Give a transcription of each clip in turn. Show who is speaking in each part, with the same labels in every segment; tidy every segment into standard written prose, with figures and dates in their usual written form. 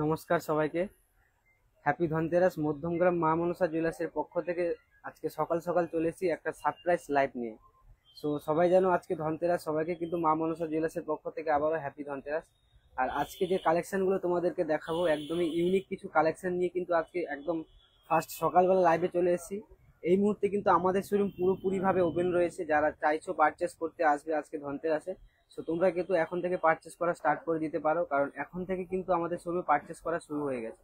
Speaker 1: নমস্কার সবাইকে। হ্যাপি ধনতেরাস। মধ্যমগ্রাম মা মনসা জুয়েলার্সের পক্ষ থেকে আজকে সকাল সকাল চলে এসেছি একটা সারপ্রাইজ লাইভ নিয়ে। সো সবাই জানো আজকে ধনতেরাস, সবাইকে কিন্তু মা মনসা জুয়েলার্সের পক্ষ থেকে আবারও হ্যাপি ধনতেরাস। আর আজকে যে কালেকশনগুলো তোমাদেরকে দেখাবো একদমই ইউনিক কিছু কালেকশন নিয়ে কিন্তু আজকে একদম ফার্স্ট সকালবেলা লাইভে চলে এসেছি। এই মুহূর্তে কিন্তু আমাদের শোরুম পুরোপুরিভাবে ওপেন রয়েছে। যারা চাইছো পারচেস করতে আসবে আজকে ধনতেরাসে, সো তোমরা কিন্তু এখন থেকে পারচেস করা স্টার্ট করে দিতে পারো, কারণ এখন থেকে কিন্তু আমাদের শোরুমে পারচেস করা শুরু হয়ে গেছে।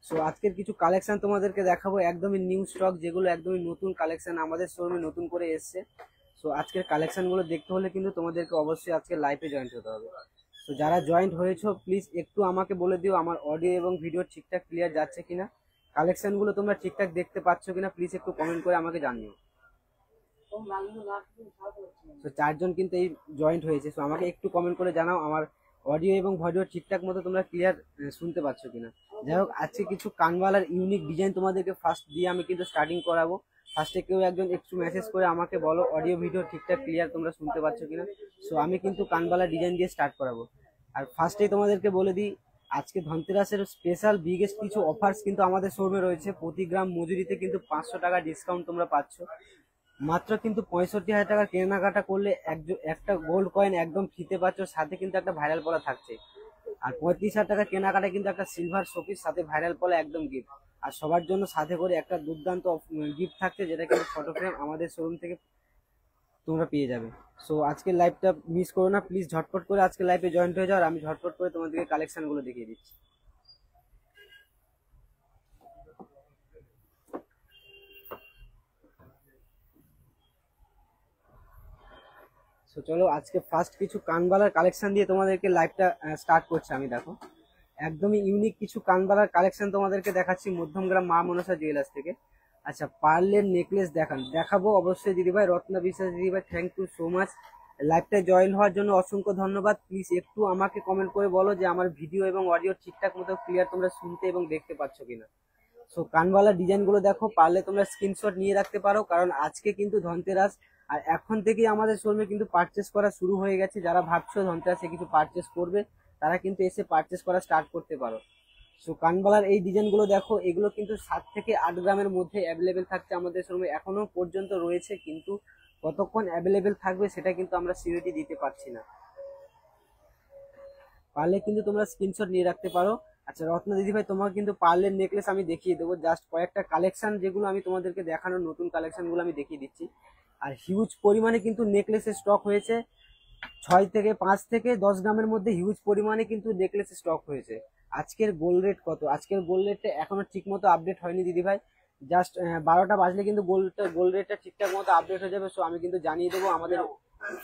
Speaker 1: সো আজকের কিছু কালেকশন তোমাদেরকে দেখাবো, একদমই নিউ স্টক, যেগুলো একদমই নতুন কালেকশন আমাদের শোরুমে নতুন করে এসছে। সো আজকের কালেকশনগুলো দেখতে হলে কিন্তু তোমাদেরকে অবশ্যই আজকে লাইভে জয়েন্ট হতে হবে। তো যারা জয়েন্ট হয়েছো প্লিজ একটু আমাকে বলে দিও আমার অডিও এবং ভিডিও ঠিকঠাক ক্লিয়ার যাচ্ছে কিনা, কালেকশনগুলো তোমরা ঠিকঠাক দেখতে পাচ্ছ কিনা, প্লিজ একটু কমেন্ট করে আমাকে জানিও। তো চারজন কিন্তু এই জয়েন্ট হয়েছে, সো আমাকে একটু কমেন্ট করে জানাও আমার অডিও এবং ভিডিও ঠিকঠাক মতো তোমরা ক্লিয়ার শুনতে পাচ্ছ কিনা। যাই হোক, আজকে কিছু কানবালার ইউনিক ডিজাইন তোমাদেরকে ফার্স্ট দিয়ে আমি কিন্তু স্টার্টিং করাবো। ফার্স্টে কেউ একজন একটু মেসেজ করে আমাকে বলো অডিও ভিডিও ঠিকঠাক ক্লিয়ার তোমরা শুনতে পাচ্ছ কিনা। সো আমি কিন্তু কানবালার ডিজাইন দিয়ে স্টার্ট করাবো। আর ফার্স্টেই তোমাদেরকে বলে দিই, আজকে ধনতেরাসের স্পেশাল বিগেস্ট কিছু অফার্স কিন্তু আমাদের শোরুমে রয়েছে। প্রতি গ্রাম মজুরিতে কিন্তু 500 টাকা ডিসকাউন্ট তোমরা পাচ্ছ। মাত্র কিন্তু 65,000 টাকা কেনাকাটা করলে একটা গোল্ড কয়েন একদম ফ্রিতে পাচ্ছ, সাথে কিন্তু একটা ভাইরাল পলা থাকছে। আর 35,000 টাকা কেনাকাটা কিন্তু একটা সিলভার শোপিস সাথে ভাইরাল পলা একদম গিফট। আর সবার জন্য সাথে করে একটা দুর্দান্ত গিফট থাকছে, যেটা কিন্তু ফটো ফ্রেম আমাদের শোরুম থেকে তোমরা পেয়ে যাবে। সো আজকের লাইভটা মিস করো না প্লিজ, ঝটপট করে আজকে লাইভে জয়েন্ট হয়ে যাও। আর আমি ঝটপট করে তোমাদেরকে কালেকশনগুলো দেখিয়ে দিচ্ছি। সো চলো আজকে ফার্স্ট কিছু কানবালার কালেকশন দিয়ে তোমাদেরকে লাইভটা স্টার্ট করছি। আমি দেখো একদমই ইউনিক কিছু কানবালার কালেকশন তোমাদেরকে দেখাচ্ছি মধ্যমগ্রাম মা মনসা জুয়েলার্স থেকে। আচ্ছা, পার্লের নেকলেস দেখাবো অবশ্যই দিদিভাই। রত্না বিশ্বাস দিদিভাই, থ্যাংক ইউ সো মাচ। লাইভটা জয়েন হওয়ার জন্য অসংখ্য ধন্যবাদ। প্লিজ একটু আমাকে কমেন্ট করে বলো যে আমার ভিডিও এবং অডিও ঠিকঠাক মতো ক্লিয়ার তোমরা শুনতে এবং দেখতে পাচ্ছ কিনা। সো কানবালা ডিজাইনগুলো দেখো, পারলে তোমরা স্ক্রিনশট নিয়ে রাখতে পারো, কারণ আজকে কিন্তু ধনতেরাস। আর এখন থেকেই আমাদের শোরুমে কিন্তু পারচেস করা শুরু হয়ে গেছে। যারা ভাবছো ধনতেরাসে কিছু পারচেস করবে, তারা কিন্তু এসে পারচেস করা স্টার্ট করতে পারো। সো কানবালার এই ডিজাইনগুলো দেখো, এগুলো কিন্তু 7 থেকে 8 গ্রামের মধ্যে অ্যাভেলেবেল থাকছে আমাদের শোরুমে, এখনো পর্যন্ত রয়েছে, কিন্তু কতক্ষণ অ্যাভেলেবেল থাকবে সেটা কিন্তু আমরা সিওরিটি দিতে পারছি না। পারলে কিন্তু তোমরা স্ক্রিনশট নিয়ে রাখতে পারো। আচ্ছা রত্না দিদিভাই, তোমাকে কিন্তু পার্লের নেকলেস আমি দেখিয়ে দেবো। জাস্ট কয়েকটা কালেকশন যেগুলো আমি তোমাদেরকে দেখানোর, নতুন কালেকশনগুলো আমি দেখিয়ে দিচ্ছি। আর হিউজ পরিমাণে কিন্তু নেকলেসের স্টক হয়েছে। 5 থেকে 10 গ্রামের মধ্যে হিউজ পরিমাণে কিন্তু নেকলেসের স্টক হয়েছে। আজকের গোল্ড রেট কত? আজকের গোল্ড রেটটা এখনো ঠিক মতো আপডেট হয়নি দিদিভাই। জাস্ট 12টা বাজলে কিন্তু গোল্ড রেটটা ঠিকঠাক মতো আপডেট হয়ে যাবে। সো আমি কিন্তু জানিয়ে দেবো। আমাদের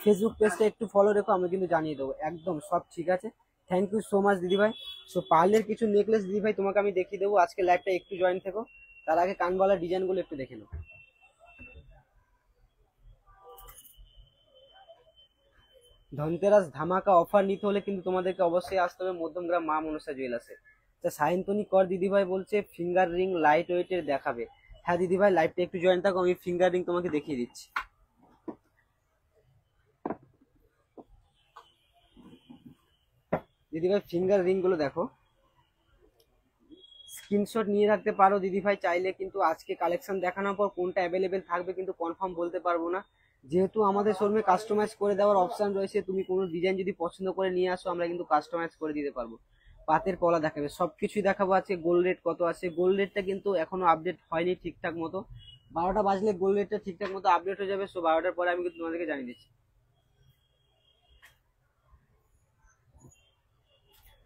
Speaker 1: ফেসবুক পেজটা একটু ফলো রেখো, আমি কিন্তু জানিয়ে দেবো একদম সব ঠিক আছে। থ্যাংক ইউ সো মাচ দিদিভাই। সো পার্লের কিছু নেকলেস দিদিভাই তোমাকে আমি দেখিয়ে দেবো। আজকে লাইভটা একটু জয়েন থেকো, তার আগে কানবালার ডিজাইনগুলো একটু দেখে নাও। ধনতেরাস ধামাকা অফার নিতে হলে কিন্তু তোমাদেরকে অবশ্যই আসতে হবে মধ্যমগ্রাম মা মনসা জুয়েলার্সে। তা সায়ন্তনী কর দিদিভাই বলছে ফিঙ্গার রিং লাইট ওয়েটের দেখাবে। হ্যাঁ দিদিভাই, লাইভটা একটু জয়েন থাকো, আমি ফিঙ্গার রিং তোমাকে দেখিয়ে দিচ্ছি। দিদিভাই ফিঙ্গার রিং গুলো দেখো, স্ক্রিনশট নিয়ে রাখতে পারো দিদিভাই চাইলে। কিন্তু আজকে কালেকশন দেখানোর পর কোনটা অ্যাভেলেবেল থাকবে কিন্তু কনফার্ম বলতে পারবো না, যেহেতু আমাদের শোরুমে কাস্টমাইজ করে দেওয়ার অপশন রয়েছে। তুমি কোনো ডিজাইন যদি পছন্দ করে নিয়ে আসো, আমরা কিন্তু কাস্টমাইজ করে দিতে পারবো। পাতের পলা দেখাবে, সবকিছুই দেখাবো। আছে গোল্ড রেট কত আছে, গোল্ড রেটটা কিন্তু এখনো আপডেট হয়নি ঠিকঠাক মতো। 12টা বাজলে গোল্ড রেটটা ঠিকঠাক মতো আপডেট হয়ে যাবে। সো 12টার পরে আমি কিন্তু তোমাদেরকে জানিয়ে দিচ্ছি।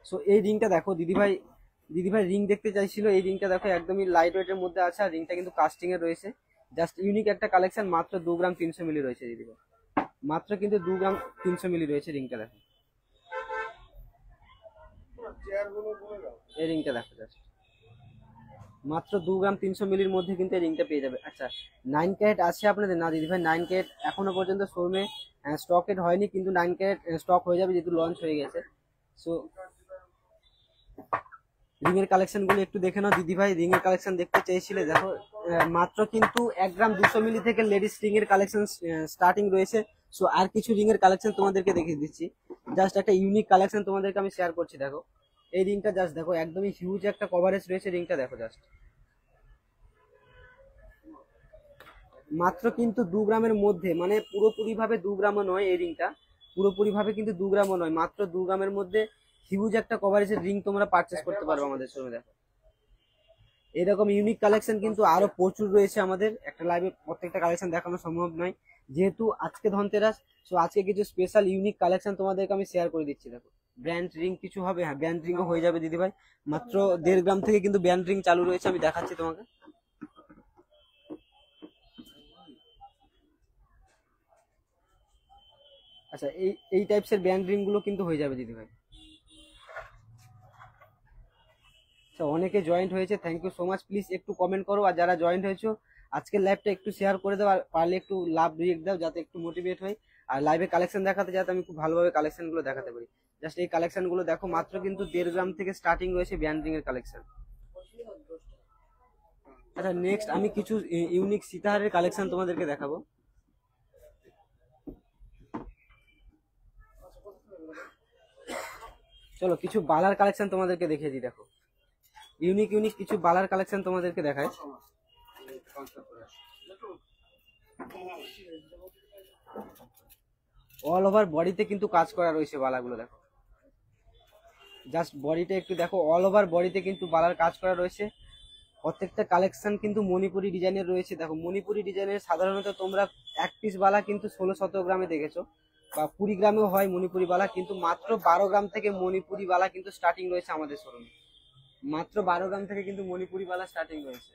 Speaker 1: সো এই রিংটা দেখো দিদিভাই, দিদিভাই রিং দেখতে চাইছিল, এই রিংটা দেখো একদমই লাইট ওয়েটের মধ্যে আছে। আর রিংটা কিন্তু কাস্টিং এ রয়েছে। জাস্ট ইউনিক একটা কালেকশন, মাত্র 2 গ্রাম 300 মিলি রয়েছে দিদিভাই। মাত্র কিন্তু 2 গ্রাম 300 মিলি রয়েছে রিংটা দেখো। এই রিংটা দেখো, জাস্ট মাত্র 2 গ্রাম 300 মিলির মধ্যে কিন্তু এই রিংটা পেয়ে যাবে। আচ্ছা 9 ক্যারেট আছে আপনাদের? না দিদিভাই, 9 ক্যারেট এখনো পর্যন্ত শোরুমে স্টকেড হয়নি, কিন্তু 9 ক্যারেট স্টক হয়ে যাবে যেহেতু লঞ্চ হয়ে গেছে। সো রিং এর কালেকশন গুলো একটু দেখে নাও দিদিভাই। রিং এর কালেকশন দেখতে চেয়েছিলে, দেখো মাত্র কিন্তু 1 গ্রাম 200 মিলি থেকে লেডিস রিং এর কালেকশন স্টার্টিং রয়েছে। সো আর কিছু রিং এর কালেকশন তোমাদেরকে দেখিয়ে দিচ্ছি। জাস্ট একটা ইউনিক কালেকশন তোমাদেরকে আমি শেয়ার করছি। দেখো এই রিংটা জাস্ট দেখো, একদমই হিউজ একটা কভারেজ রয়েছে রিংটা। দেখো জাস্ট মাত্র কিন্তু 2 গ্রামের মধ্যে, মানে পুরোপুরি ভাবে 2 গ্রামও নয় এই রিংটা, পুরোপুরি ভাবে কিন্তু 2 গ্রামও নয়, মাত্র 2 গ্রামের মধ্যে হিউজ একটা কভারেজের রিং তোমরা পারচেস করতে পারবে আমাদের শোরুমে। দেখো এরকম ইউনিক কালেকশন কিন্তু আরো প্রচুর রয়েছে আমাদের, একটা লাইভে প্রত্যেকটা কালেকশন দেখানো সম্ভব নয়, যেহেতু আজকে ধনতেরাস। সো আজকে কিছু স্পেশাল ইউনিক কালেকশন তোমাদেরকে আমি শেয়ার করে দিচ্ছি। দেখো ব্র্যান্ড রিং কিছু হবে, হ্যাঁ ব্র্যান্ড রিংও হয়ে যাবে দিদিভাই। মাত্র 1.5 গ্রাম থেকে কিন্তু ব্র্যান্ড রিং চালু রয়েছে, আমি দেখাচ্ছি তোমাকে। আচ্ছা এই টাইপসের ব্র্যান্ড রিং গুলো কিন্তু হয়ে যাবে দিদিভাই। আচ্ছা অনেকে জয়েন্ট হয়েছে, thank you so much. Please একটু কমেন্ট করো, আর যারা জয়েন্ট হয়েছো আজকের লাইভটা একটু শেয়ার করে দাও, আর পারলে একটু লাভ রিয়েক্ট দাও যাতে একটু মোটিভেট হয়। আর লাইভে কালেকশন দেখাতে যাতে আমি খুব ভালোভাবে কালেকশন গুলো দেখাতে পারি। জাস্ট এই কালেকশন গুলো দেখো, মাত্র কিন্তু 1.5 গ্রাম থেকে স্টার্টিং রয়েছে ব্র্যান্ড রিং এর কালেকশন। আচ্ছা নেক্সট আমি কিছু ইউনিক সীতাহারের কালেকশন তোমাদেরকে দেখাবো। চলো কিছু বালার কালেকশন তোমাদেরকে দেখিয়ে দিই। দেখো ইউনিক ইউনিক কিছু বালার কালেকশন তোমাদেরকে দেখায়। অল ওভার বডিতে কিন্তু কাজ করা রয়েছে বালাগুলো। দেখো জাস্ট বডিটা একটু দেখো, অল ওভার বডিতে কিন্তু বালার কাজ করা রয়েছে। প্রত্যেকটা কালেকশন কিন্তু মণিপুরি ডিজাইনের রয়েছে। দেখো মণিপুরি ডিজাইনের সাধারণত তোমরা এক পিস বালা কিন্তু 16-17 গ্রামে দেখেছো, বা 20 গ্রামেও হয় মণিপুরি বালা, কিন্তু মাত্র 12 গ্রাম থেকে মণিপুরি বালা কিন্তু স্টার্টিং রয়েছে আমাদের শোরুমে। মাত্র 12 গ্রাম থেকে কিন্তু মণিপুরি বালা স্টার্টিং রয়েছে।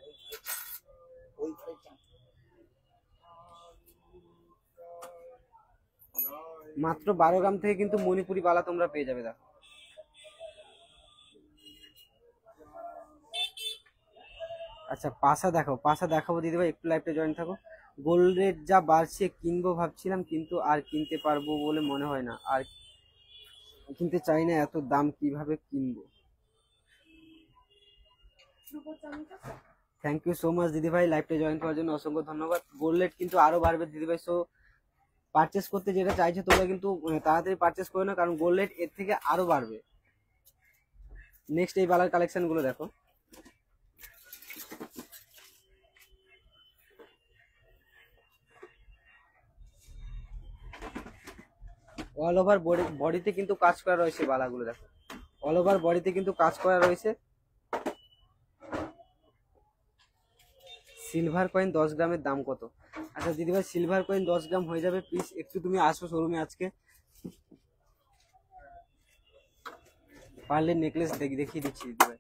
Speaker 1: মাত্র 12 গ্রাম থেকে কিন্তু মণিপুরি বালা তোমরা পেয়ে যাবে। দেখো আচ্ছা পাশা দেখো, পাশা দেখাবো দিদিভাই, একটু লাইভটা জয়েন থাকো। গোল্ড রেট যা বাড়ছে কিনবো ভাবছিলাম, কিন্তু আর কিনতে পারবো বলে মনে হয় না, আর কিনতে চাই না, এত দাম কিভাবে কিনবো। থ্যাংক ইউ সো মাচ দিদিভাই, লাইভটা জয়েন করার জন্য অসংখ্য ধন্যবাদ। গোল্ড রেট কিন্তু আরো বাড়বে দিদিভাই। সো পারচেস করতে যেটা চাইছো তোমরা কিন্তু তাড়াতাড়ি পারচেস করো না, কারণ গোল্ড রেট এর থেকে আরো বাড়বে। নেক্সট এই বালার কালেকশন গুলো দেখো। অল ওভার বডিতে কিন্তু কাজ করা রয়েছে বালাগুলো। দেখো অল ওভার বডিতে কিন্তু কাজ করা রয়েছে। সিলভার কয়েন 10 গ্রামের দাম কত? আচ্ছা দিদিভাই সিলভার কয়েন 10 গ্রাম হয়ে যাবে, প্লিজ একটু তুমি আসো শোরুমে আজকে, পারলে নেকলেস দেখিয়ে দিচ্ছি দিদিভাই।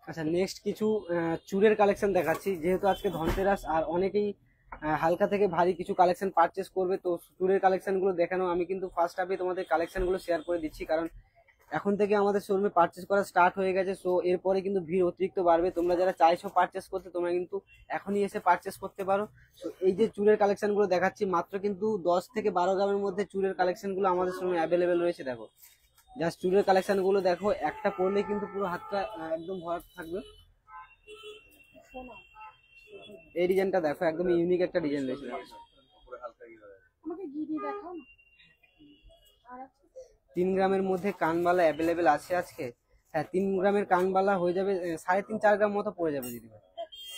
Speaker 1: আচ্ছা নেক্সট কিছু চুড়ের কালেকশন দেখাচ্ছি, যেহেতু আজকে ধনতেরাস আর অনেকেই হালকা থেকে ভারী কিছু কালেকশন পারচেস করবে, তো চুড়ের কালেকশন গুলো দেখানো আমি কিন্তু ফার্স্ট হাফে তোমাদের কালেকশন গুলো শেয়ার করে দিচ্ছি, কারণ এখন থেকে আমাদের শোরুমে পারচেস করা স্টার্ট হয়ে গেছে। সো এরপরে কিন্তু ভিড় অতিরিক্ত বাড়বে, তোমরা যারা চাইছো পারচেস করতে তোমরা কিন্তু এখনই এসে পারচেস করতে পারো। তো এই যে চুড়ের কালেকশন গুলো দেখাচ্ছি, মাত্র কিন্তু 10 থেকে 12 গ্রামের মধ্যে চুড়ের কালেকশন গুলো আমাদের শোরুমে অ্যাভেলেবেল রয়েছে। দেখো জাস্ট চুড়ের কালেকশন গুলো দেখো, একটা পরলে কিন্তু পুরো হাতটা একদম ভরাট থাকবে। এই ডিজাইনটা দেখো, একদম ইউনিক একটা ডিজাইন রয়েছে। 3 গ্রামের মধ্যে কানবালা অ্যাভেলেবেল আছে আজকে। হ্যাঁ 3 গ্রামের কানবালা হয়ে যাবে 3.5-4 গ্রাম মতো পড়ে যাবে দিদিভাই।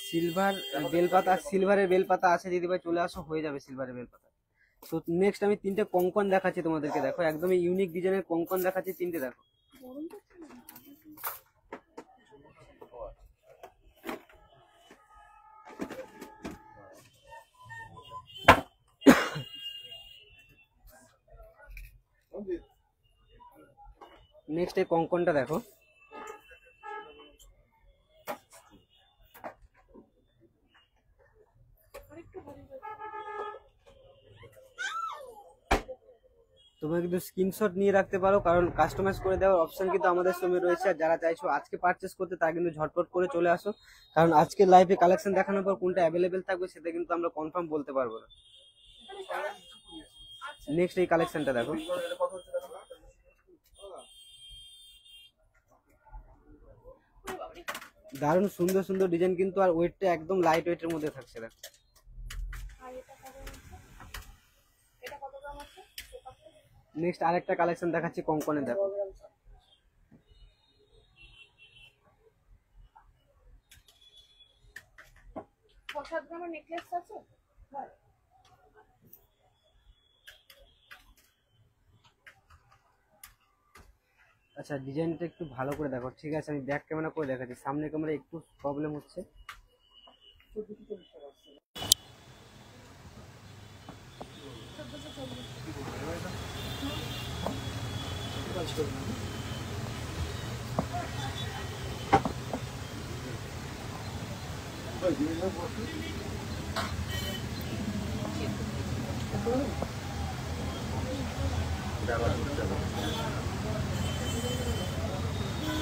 Speaker 1: সিলভার বেলপাতা, সিলভারের বেলপাতা আছে দিদিভাই, চলে আসো হয়ে যাবে সিলভারের বেলপাতা। তো নেক্সট আমি 3টে কঙ্কন দেখাচ্ছি তোমাদেরকে। দেখো একদমই ইউনিক ডিজাইনের কঙ্কন দেখাচ্ছি 3টে। দেখো নেক্সট এই কঙ্কনটা দেখো, তোমরা কিন্তু স্ক্রিনশট নিয়ে রাখতে পারো, কারণ কাস্টমাইজ করে দেওয়ার অপশন কিন্তু আমাদের সামনে রয়েছে। আর যারা চাইছো আজকে পারচেস করতে তারা কিন্তু ঝটপট করে চলে আসো, কারণ আজকে লাইভে কালেকশন দেখানোর পর কোনটা অ্যাভেলেবেল থাকবে সেটা কিন্তু আমরা কনফার্ম বলতে পারবো না। নেক্সট এই কালেকশনটা দেখো, দারুণ সুন্দর সুন্দর ডিজাইন কিন্তু, আর ওয়েটটা একদম লাইট ওয়েটের মধ্যে থাকছে। দেখো নেক্সট আরেকটা কালেকশন দেখাচ্ছি কঙ্কনে, দেখো। আচ্ছা ডিজাইনটা একটু ভালো করে দেখো, ঠিক আছে? আমি ব্যাক ক্যামেরা করে দেখাচ্ছি, সামনে ক্যামেরা একটু প্রবলেম হচ্ছে।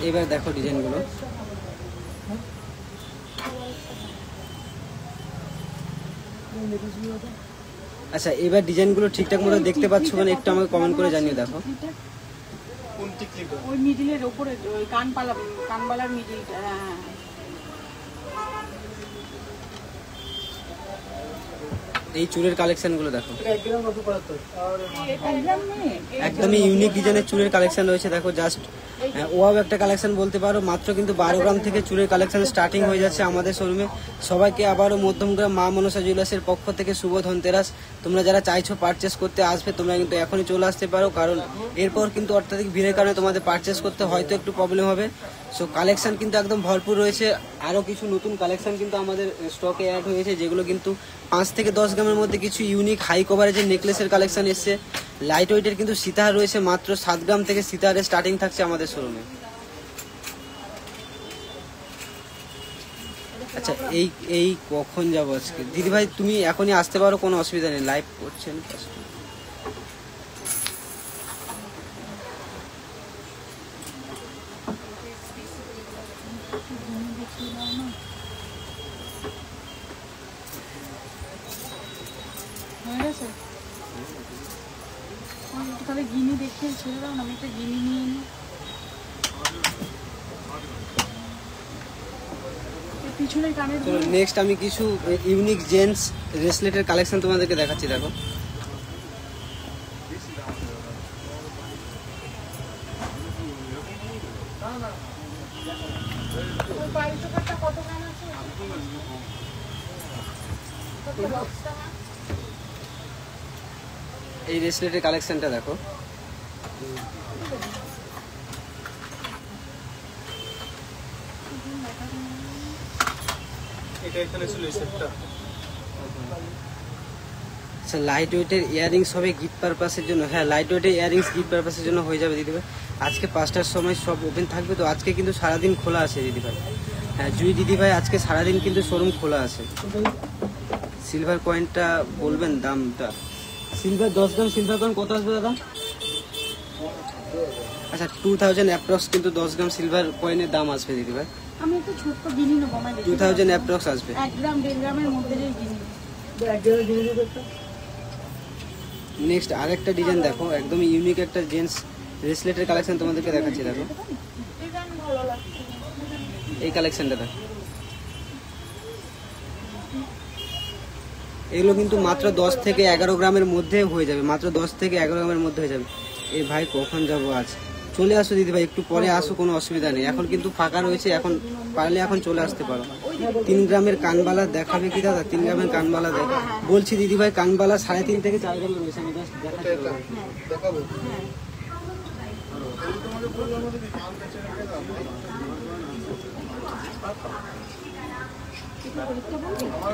Speaker 1: এবার দেখো ডিজাইনগুলো। আচ্ছা এবার ডিজাইনগুলো ঠিকঠাক মতো দেখতে পাচ্ছ মানে একটু আমাকে কমেন্ট করে জানিয়ে দেখো।
Speaker 2: ওই মিডিলের উপরে ওই কানবালার মিডিলটা। হ্যাঁ
Speaker 1: এই চুলের কালেকশন গুলো দেখো, একদমই ইউনিক ডিজাইনের চুলের কালেকশন রয়েছে দেখো। জাস্ট ওয়াও একটা কালেকশন বলতে পারো। মাত্র কিন্তু 12 গ্রাম থেকে চুলের কালেকশন স্টার্টিং হয়ে যাচ্ছে আমাদের শোরুমে। সবাইকে আবারও মধ্যমগ্রাম মা মনসা জুয়েলার্সের পক্ষ থেকে শুভ ধনতেরাস। তোমরা যারা চাইছো পারচেস করতে আসবে তোমরা কিন্তু এখনই চলে আসতে পারো, কারণ এরপর কিন্তু অত্যাধিক ভিড়ের কারণে তোমাদের পারচেস করতে হয়তো একটু প্রবলেম হবে। সো কালেকশন কিন্তু একদম ভরপুর রয়েছে। আরও কিছু নতুন কালেকশন কিন্তু আমাদের স্টকে অ্যাড হয়েছে, যেগুলো কিন্তু 5 থেকে 10 গ্রামের মধ্যে কিছু ইউনিক হাই কভারেজের নেকলেসের কালেকশন এসছে। লাইট ওয়েটের কিন্তু সীতাহার রয়েছে, মাত্র 7 গ্রাম থেকে সীতাহারের স্টার্টিং থাকছে আমাদের শোরুমে। আচ্ছা এই কখন যাবো আজকে? দিদি ভাই তুমি এখনই আসতে পারো, কোনো অসুবিধা নেই, লাইভ করছেন।
Speaker 2: তাহলে গিনি দেখে ছেড়ে দাও না, আমি একটা গিনি নিয়ে নিই। পিছনের কানের
Speaker 1: নেক্সট আমি কিছু ইউনিক জেন্টস ব্রেসলেটের কালেকশন তোমাদেরকে দেখাচ্ছি দেখো। এই ব্রেসলেটের কালেকশনটা দেখো। আচ্ছা লাইট ওয়েটের ইয়ারিংস হবে গিফট পারপাসের জন্য। হ্যাঁ লাইট ওয়েটের ইয়ারিংস গিফট পারপাসের জন্য হয়ে যাবে দিদিভাই। আজকে 5টার সময় সব ওপেন থাকবে, তো আজকে কিন্তু সারাদিন খোলা আছে দিদিভাই। হ্যাঁ জুই দিদিভাই আজকে সারাদিন কিন্তু শোরুম খোলা আছে। সিলভার কয়েনটা বলবেন দামটা? সিলভার 10 গ্রাম সিলভার কয়েন কত আসবে দাদা? আচ্ছা 2000 অ্যাপ্রক্স কিন্তু 10 গ্রাম সিলভার কয়েনের দাম আসবে দিদিভাই।
Speaker 2: আমি একটু ছোট্ট গিনি নেবো, আমার
Speaker 1: 2000 অ্যাপ্রক্স আসবে।
Speaker 2: 1 গ্রাম 1.5 গ্রামের মধ্যে যে গিনি।
Speaker 1: নেক্সট আরেকটা ডিজাইন দেখো, একদম ইউনিক একটা জেন্টস ব্রেসলেটের কালেকশন তোমাদেরকে দেখাচ্ছি দেখো। এই কালেকশনটা দেখো, এগুলো কিন্তু মাত্র 10 থেকে 11 গ্রামের মধ্যে হয়ে যাবে, মাত্র 10 থেকে 11 গ্রামের মধ্যে হয়ে যাবে। এই ভাই কখন যাবো আজ? চলে আসো দিদি ভাই, একটু পরে আসো, কোনো অসুবিধা নেই, এখন কিন্তু ফাঁকা রয়েছে, এখন পারলে এখন চলে আসতে পারো। 3 গ্রামের কানবালা দেখাবে কি দাদা? 3 গ্রামের কানবালা দেখো বলছি দিদি ভাই, কানবালা 3.5 থেকে 4 গ্রামের রয়েছে, আমি জাস্ট দেখাবো।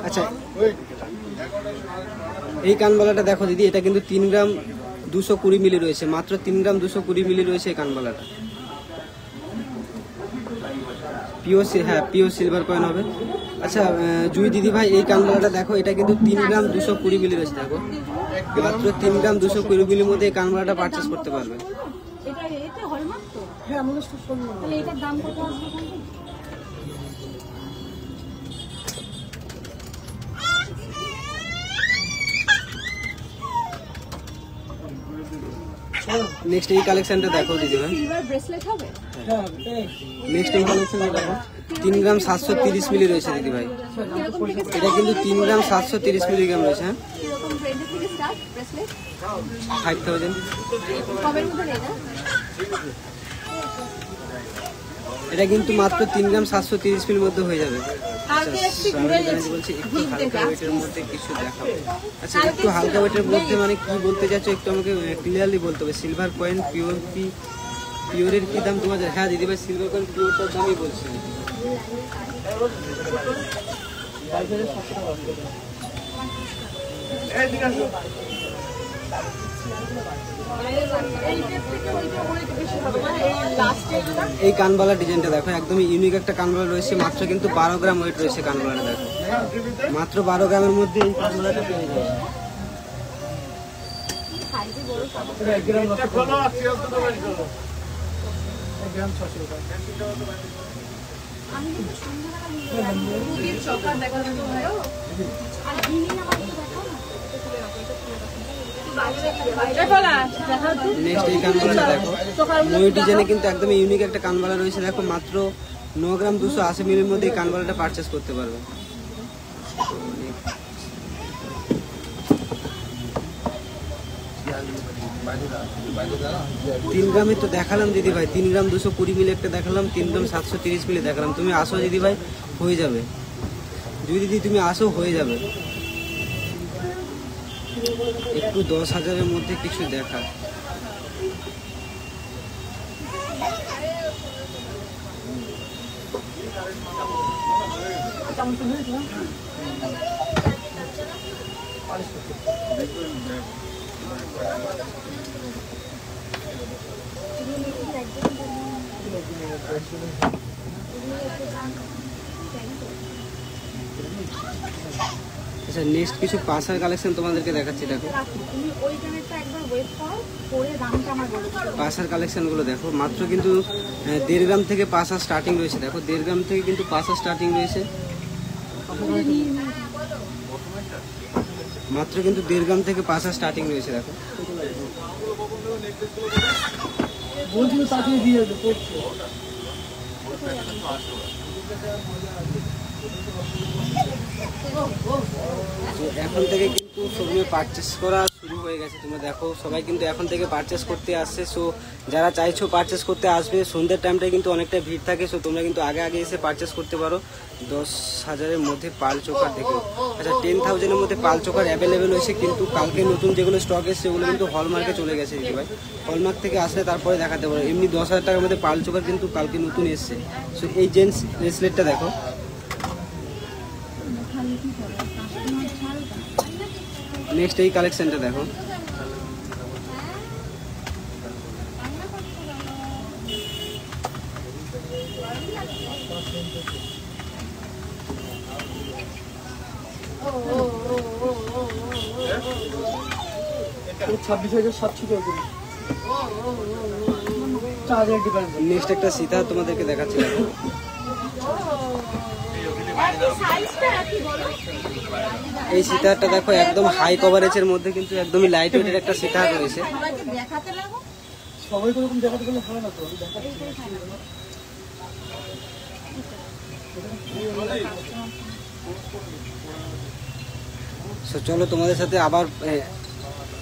Speaker 1: আচ্ছা এই কানবালাটা দেখো দিদি, এটা কিন্তু 3 গ্রাম 220 মিলি রয়েছে, মাত্র 3 গ্রাম 220 মিলি রয়েছে এই কানবালাটা। পিওর সিলভার কয়েন হবে। আচ্ছা জুই দিদি ভাই এই কানবালাটা দেখো, এটা কিন্তু 3 গ্রাম 220 মিলি রয়েছে দেখো, মাত্র 3 গ্রাম 220 মিলির মধ্যে এই কানবালাটা পারচেস করতে পারবে।
Speaker 2: এটার দাম কত আসবে?
Speaker 1: নেক্সট এই কালেকশনটা দেখো দিদি ভাই,
Speaker 2: সিলভার ব্রেসলেট হবে।
Speaker 1: নেক্সট এই কালেকশনটা দেখো, 3 গ্রাম 730 মিলি রয়েছে দিদি ভাই, এটা কিন্তু 3 গ্রাম 730 মিলিগ্রাম রয়েছে। হ্যাঁ
Speaker 3: স্টার্ট ব্রেসলেট
Speaker 1: 5000।
Speaker 3: কবের মধ্যে নেই না
Speaker 1: এটা কিন্তু মাত্র 3 গ্রাম 730 মিলির মধ্যে হয়ে যাবে।
Speaker 3: কালকে একটু ঘুরে
Speaker 1: বলছি একটু হালকা ওয়েটের মধ্যে কিছু দেখাবো। আচ্ছা একটু হালকা ওয়েটের মধ্যে মানে কি বলতে চাচ্ছো একটু আমাকে ক্লিয়ারলি বলতে হবে। সিলভার কয়েন পিওরের কি দাম 2000? হ্যাঁ দিদি ভাই সিলভার কয়েন পিওরটার দামই বলছি। এই কানবালা ডিজাইনটা দেখো একদমই ইউনিক একটা কানবালা রয়েছে, মাত্র কিন্তু 12 গ্রাম ওয়েট রয়েছে কানবালাটা। দেখো মাত্র 12 গ্রামের মধ্যে এই কানবালাটা পেয়ে যাবে। নেক্সট এই কানবালাটা দেখো ময়ূর ডিজাইনে কিন্তু একদম ইউনিক একটা কানবালা রয়েছে। দেখো মাত্র 9 গ্রাম 280 মিলির মধ্যে এই কানবালাটা পারচেস করতে পারবে। 3 গ্রামে তো দেখালাম দিদি ভাই, 3 গ্রাম 220 মিলি একটা দেখালাম, 3 গ্রাম 730 মিলি দেখালাম। তুমি আসো দিদি ভাই হয়ে যাবে, যদি দিদি তুমি আসো হয়ে যাবে। একটু 10,000-এর মধ্যে কিছু দেখা। আচ্ছা নেক্সট কিছু পাসার কালেকশন তোমাদেরকে দেখাচ্ছি। দেখো পাসার কালেকশনগুলো দেখো মাত্র কিন্তু 1.5 গ্রাম থেকে পাসা স্টার্টিং রয়েছে। দেখো 1.5 গ্রাম থেকে কিন্তু পাসা স্টার্টিং রয়েছে, মাত্র কিন্তু 1.5 গ্রাম থেকে পাসা স্টার্টিং রয়েছে। দেখো এখন থেকে কিন্তু শোরুমে পারচেস করা শুরু হয়ে গেছে। তোমরা দেখো সবাই কিন্তু এখন থেকে পারচেস করতে আসছে। সো যারা চাইছো পারচেস করতে আসবে, সন্ধ্যের টাইমটায় কিন্তু অনেকটা ভিড় থাকে। সো তোমরা কিন্তু আগে আগে এসে পারচেস করতে পারো। 10,000-এর মধ্যে পাল চোকার দেখো। আচ্ছা 10,000-এর মধ্যে পাল চোকার অ্যাভেলেবেল হয়েছে, কিন্তু কালকে নতুন যেগুলো স্টক এসছে সেগুলো কিন্তু হলমার্কে চলে গেছে দিদি ভাই। হলমার্ক থেকে আসলে তারপরে দেখাতে পারো। এমনি 10,000 টাকার মধ্যে পাল চোকার কিন্তু কালকে নতুন এসছে। সো এই জেন্টস ব্রেসলেটটা দেখো, নেক্সট এই কালেকশনটা দেখো। নেক্সট একটা সীতা তোমাদেরকে দেখাচ্ছি। দেখো এই সীতারটা দেখো একদম হাই কভারেজের মধ্যে কিন্তু একদমই লাইট ওয়েটের একটা সীতার রয়েছে। চলো তোমাদের সাথে আবার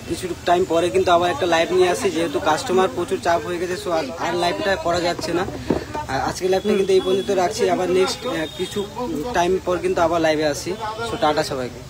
Speaker 1: কিছু টাইম পরে কিন্তু আবার একটা লাইভ নিয়ে আসি, যেহেতু কাস্টমার প্রচুর চাপ হয়ে গেছে। সো আর লাইভটা করা যাচ্ছে না। আজকে লাইভটা কিন্তু এই পর্যন্ত রাখছি। আবার নেক্সট কিছু টাইম পর কিন্তু আবার লাইভে আসি। সো টাটা সবাইকে।